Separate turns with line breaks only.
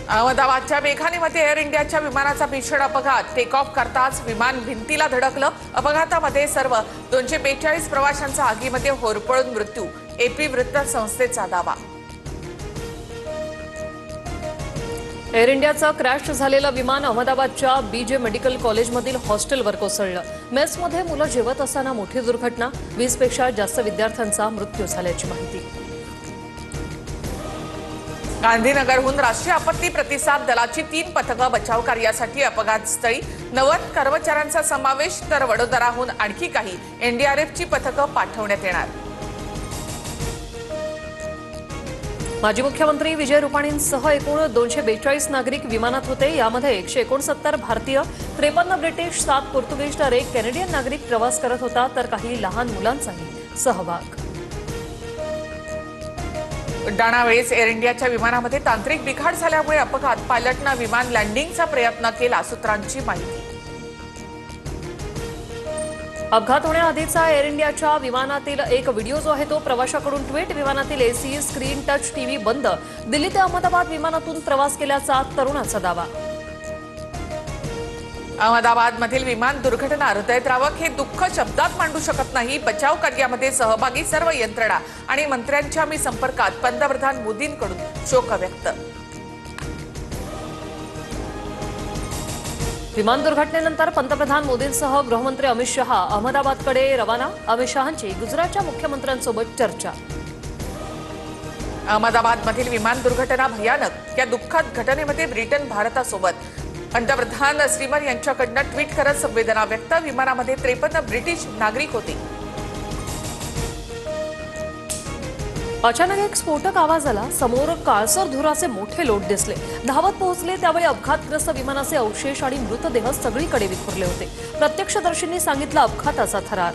अहमदाबादच्या मेघानीमध्ये air इंडियाच्या विमानाचा भीषण अपघात। टेक ऑफ करताच विमान भिंतीला धडकलं। अपघातामध्ये सर्व 242 प्रवाशांचा आगीमध्ये होरपळून मृत्यू। एपी वृत्त संस्थेचा दावा।
एअर इंडियाचा क्रॅश झालेलं विमान अहमदाबादच्या बीजे मेडिकल कॉलेजमधील हॉस्टेलवर कोसळलं। मेसमध्ये मुलं जेवत असताना मोठी दुर्घटना। 20 पेक्षा जास्त विद्यार्थ्यांचा मृत्यू झाल्याची माहिती।
गांधीनगरहून राष्ट्रीय आपत्ती प्रतिसाद दलाची 3 पथकं बचाव कार्यासाठी अपघातस्थळी। 90 कर्मचाऱ्यांचा समावेश, तर वडोदराहून आणखी काही एनडीआरएफची पथकं पाठवण्यात येणार।
माजी मुख्यमंत्री विजय रुपाणींसह एकूण 242 नागरिक विमानात होते। यामध्ये 169 भारतीय, 53 ब्रिटिश, 7 पोर्तुगीज तर 1 कॅनेडियन नागरिक प्रवास करत होता, तर काही लहान मुलांचाही सहभाग।
उड्डाणावेळेस एअर इंडियाच्या विमानामध्ये तांत्रिक बिघाड झाल्यामुळे अपघात। पायलटनं विमान लँडिंगचा प्रयत्न केला, सूत्रांची माहिती।
अपघात होण्याआधीचा एअर इंडियाच्या विमानातील एक व्हिडिओ जो आहे तो प्रवाशाकडून ट्विट। विमानातील एसी, स्क्रीन टच, टीव्ही बंद। दिल्ली ते अहमदाबाद विमानातून प्रवास केल्याचा तरुणाचा दावा।
अहमदाबादमधील विमान दुर्घटना हृदयद्रावक, हे दुःख शब्दात मांडू शकत नाही। बचाव कार्यामध्ये सहभागी सर्व यंत्रणा आणि मंत्र्यांच्या मी संपर्कात। पंतप्रधान मोदींकडून शोक व्यक्त।
विमान दुर्घटनेनंतर पंतप्रधान मोदींसह गृहमंत्री अमित शहा अहमदाबादकडे रवाना। अमित शहांची गुजरातच्या मुख्यमंत्र्यांसोबत चर्चा।
अहमदाबादमधील विमान दुर्घटना भयानक। या दुःखद घटनेमध्ये ब्रिटन भारतासोबत। पंतप्रधान स्टीमर यांच्याकडनं ट्विट करत संवेदना व्यक्त। विमानामध्ये 53 ब्रिटिश नागरिक होते।
अचानक एक स्फोटक आवाज आला। समोर काळसर धुराचे मोठे लोट दिसले। धावत पोहोचले त्यावेळी अपघातग्रस्त विमानाचे अवशेष आणि मृतदेह सगळीकडे विखुरले होते। प्रत्यक्षदर्शींनी सांगितलं अपघाताचा थरार।